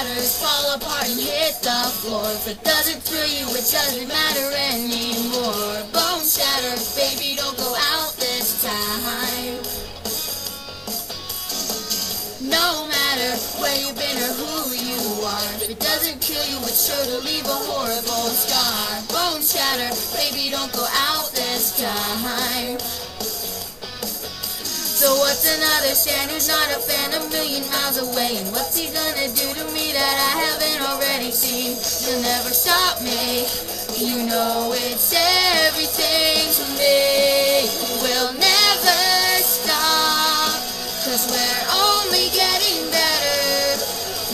shatters, fall apart and hit the floor. If it doesn't thrill you, it doesn't matter anymore. Bone shatter, baby, don't go out this time. No matter where you've been or who you are, if it doesn't kill you, it's sure to leave a horrible scar. Bone shatter, baby, don't go out this time. So what's another stand who's not a fan a million miles away? And what's he gonna do to me that I haven't already seen? You'll never stop me, you know it's everything to me. We'll never stop, 'cause we're only getting better.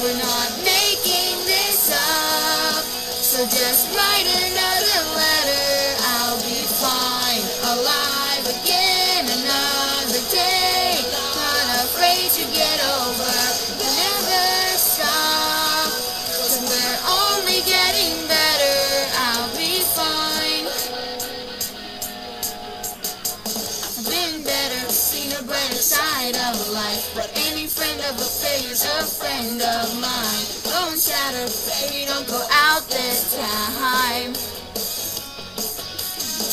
We're not making this up, so just write another letter. I'll be fine, alive again another day. Not afraid to get over, we'll never stop, 'cause we're only getting better. I'll be fine. I've been better, seen a brighter side of life, but any friend of a failure's a friend of mine. Bone shatter, baby, don't go out this time.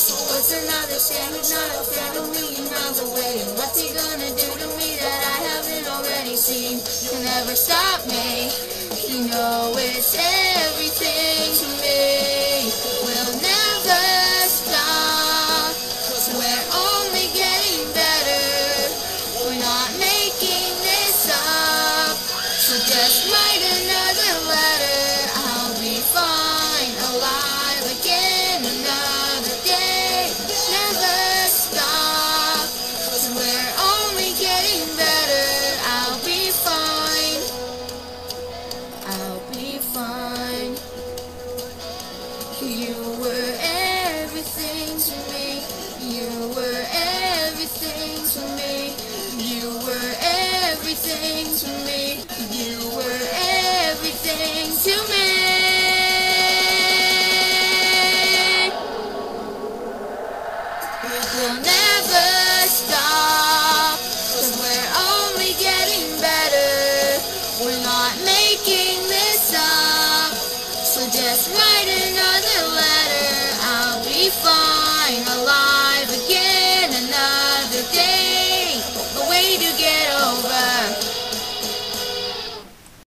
So what's another stand who's not a fan a million miles away? And what's he gonna do to me that I haven't already seen? You'll never stop me, you know it's everything to me. We'll never stop, 'cause we're only getting better. We're not making this up, so just write another letter. I'll be fine, alive again another day. Never stop, 'cause we're only getting better. I'll be fine, I'll be fine. You were everything to me, you were everything to me. You were everything to me, you were everything to me. We'll never stop, 'cause we're only getting better. We're not making this up, so just write another